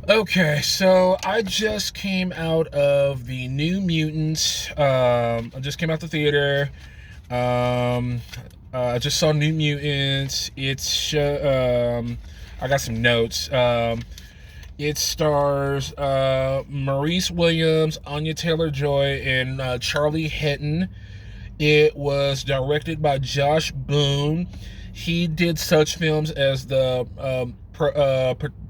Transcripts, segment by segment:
Okay, so I just came out of the New Mutants. I just came out the theater. Um, I just saw New Mutants. I got some notes. It stars Maurice Williams, Anya Taylor-Joy, and Charlie Heaton. It was directed by Josh Boone. He did such films as the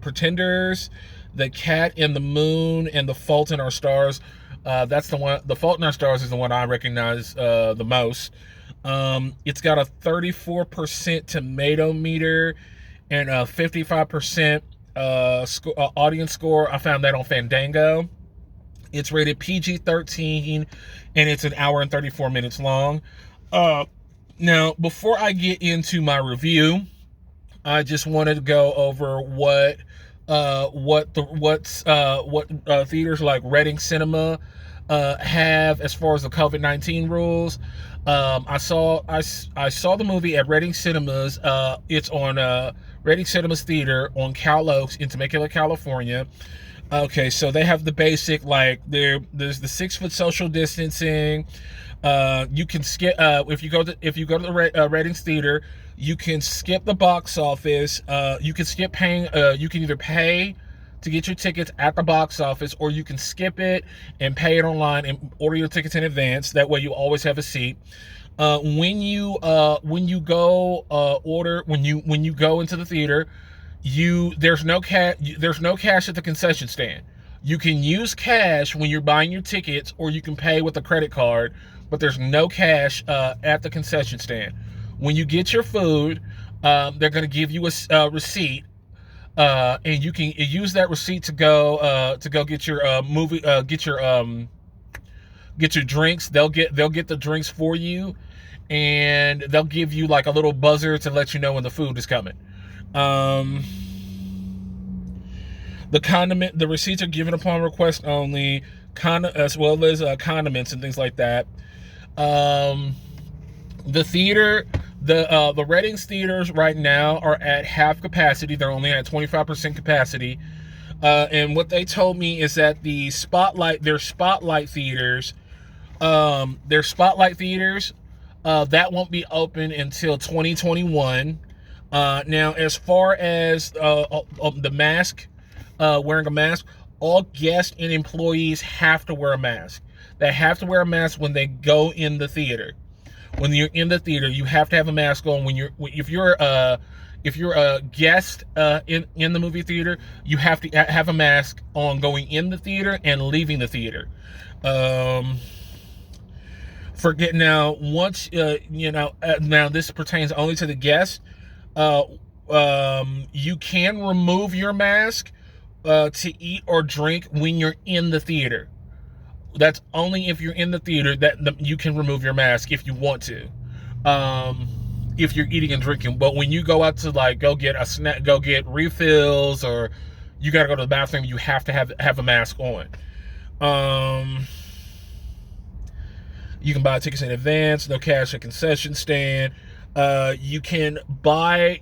Pretenders, The Cat in the Moon, and The Fault in Our Stars. That's the one. The Fault in Our Stars is the one I recognize the most. It's got a 34% tomato meter and a 55% audience score. I found that on Fandango. It's rated PG-13, and it's an hour and 34 minutes long. Uh, Now, before I get into my review, I just wanted to go over what theaters like Reading Cinema have as far as the COVID-19 rules. I saw the movie at Reading Cinemas. It's on Reading Cinemas Theater on Cal Oaks in Temecula, California. Okay, so they have the basic, like there's the 6 foot social distancing. You can skip if you go to the Readings Theater, you can skip the box office. You can skip paying. You can either pay to get your tickets at the box office, or you can skip it and pay it online and order your tickets in advance. That way, you always have a seat. When you go order when you go into the theater, you there's no cash at the concession stand. You can use cash when you're buying your tickets, or you can pay with a credit card, but there's no cash at the concession stand. When you get your food, they're going to give you a receipt, and you can use that receipt to go get your get your drinks. They'll get the drinks for you, and they'll give you like a little buzzer to let you know when the food is coming. Um, the receipts are given upon request only, as well as condiments and things like that. Um, the theater, the Readings theaters right now are at half capacity. They're only at 25% capacity. And what they told me is that their spotlight theaters, that won't be open until 2021. Now, as far as the mask, wearing a mask, all guests and employees have to wear a mask. They have to wear a mask when they go in the theater. When you're in the theater, you have to have a mask on. If you're a guest in the movie theater, you have to have a mask on going in the theater and leaving the theater. Um, Forget now. Once now this pertains only to the guests. Uh, you can remove your mask to eat or drink when you're in the theater. That's only if you're in the theater that you can remove your mask if you want to. Um, if you're eating and drinking, but when you go out to like go get a snack, go get refills, or you gotta go to the bathroom, you have to have a mask on. Um, you can buy tickets in advance, no cash at concession stand. You can buy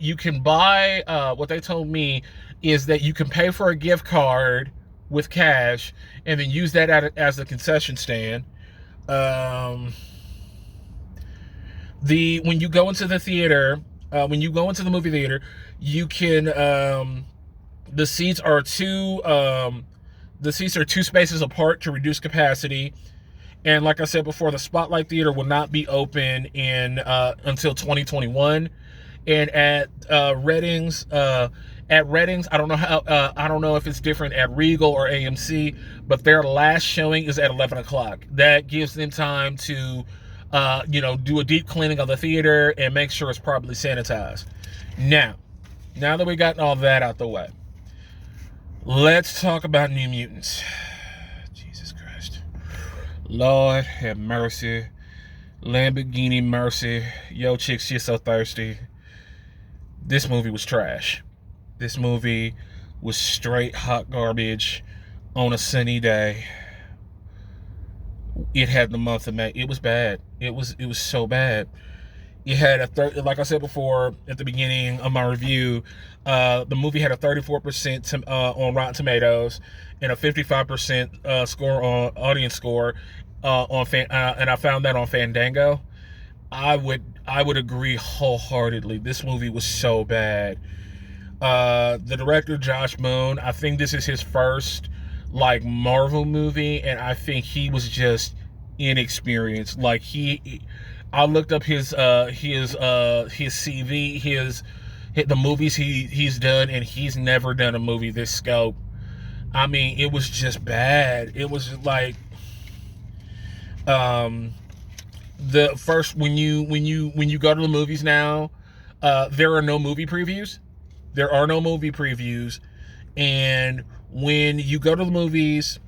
what they told me is that you can pay for a gift card with cash and then use that as a concession stand. Um, the When you go into the theater, when you go into the movie theater, you can the seats are two spaces apart to reduce capacity. And like I said before, the Spotlight Theater will not be open in until 2021. And at Readings, I don't know if it's different at Regal or AMC, but their last showing is at 11 o'clock. That gives them time to, do a deep cleaning of the theater and make sure it's properly sanitized. Now that we got all that out the way, let's talk about New Mutants. Jesus Christ. Lord have mercy. Lamborghini mercy. Yo, chick, she's so thirsty. This movie was trash. This movie was straight hot garbage on a sunny day. It had the month of May. It was bad. It was so bad. It had like I said before at the beginning of my review, the movie had a 34% on Rotten Tomatoes and a 55% score on audience score and I found that on Fandango. I would agree wholeheartedly. This movie was so bad. The director Josh Moon, I think this is his first like Marvel movie, and I think he was just inexperienced. Like I looked up his CV, the movies he's done, and he's never done a movie this scope. I mean, it was just bad. It was like um the first when you go to the movies now, there are no movie previews. There are no movie previews, and when you go to the movies,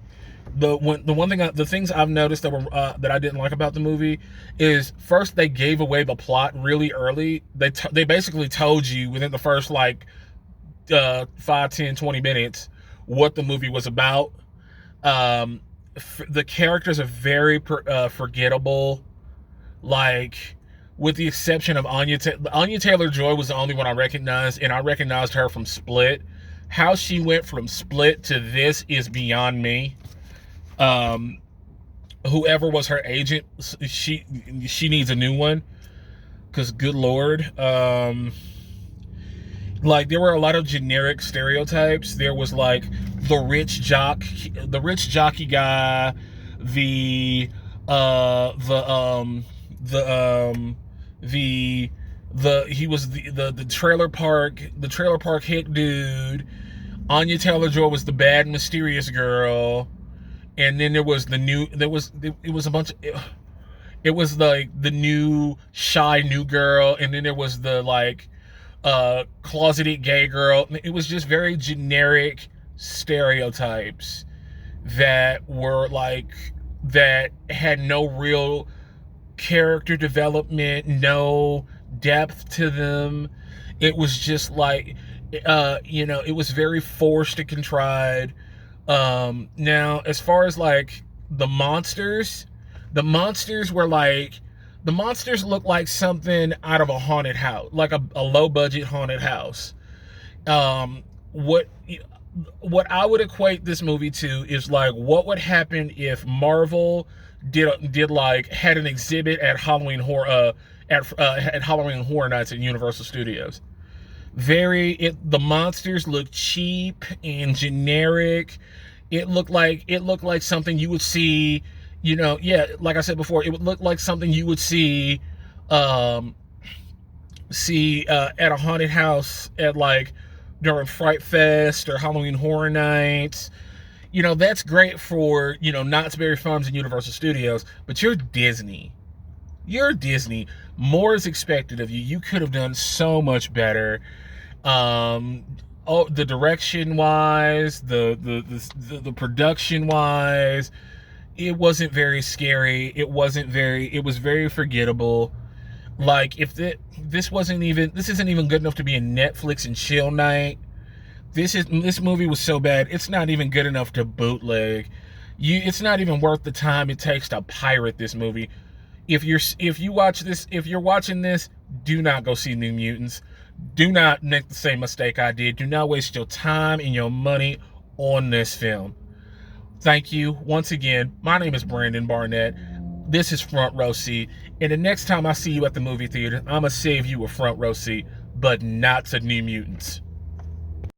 the things I've noticed that I didn't like about the movie is first they gave away the plot really early. They basically told you within the first like 5, 10, 20 minutes what the movie was about. The characters are very forgettable. Like, with the exception of Anya Taylor-Joy was the only one I recognized, and I recognized her from Split. How she went from Split to this is beyond me. Um, Whoever was her agent, she needs a new one, because good lord. Like, there were a lot of generic stereotypes. There was like the rich jockey guy, the uh the um the the he was the trailer park hit dude. Anya Taylor-Joy was the bad mysterious girl, and then there was it was a bunch of, it was like the new shy new girl, and then there was the like closeted gay girl. It was just very generic stereotypes that were like that had no real character development, no depth to them. It was just like it was very forced and contrived. Now, as far as like the monsters were like the monsters looked like something out of a haunted house, like a low budget haunted house. Um, what what I would equate this movie to is like what would happen if Marvel did like had an exhibit at Halloween Horror Nights at Universal Studios. The monsters looked cheap and generic. It looked like something you would see, yeah, like I said before, it would look like something you would um see at a haunted house at like during Fright Fest or Halloween Horror Nights. That's great for, Knott's Berry Farms and Universal Studios, but you're Disney. You're Disney. More is expected of you. You could have done so much better. Um, the direction wise, the production wise, it wasn't very scary. It was very forgettable. Like, if this isn't even good enough to be a Netflix and chill night. This movie was so bad, it's not even good enough to bootleg. It's not even worth the time it takes to pirate this movie. If you're watching this, do not go see New Mutants. Do not make the same mistake I did. Do not waste your time and your money on this film. Thank you once again. My name is Brandon Barnett. This is Front Row Seat, and the next time I see you at the movie theater, I'm gonna save you a front row seat, but not to New Mutants.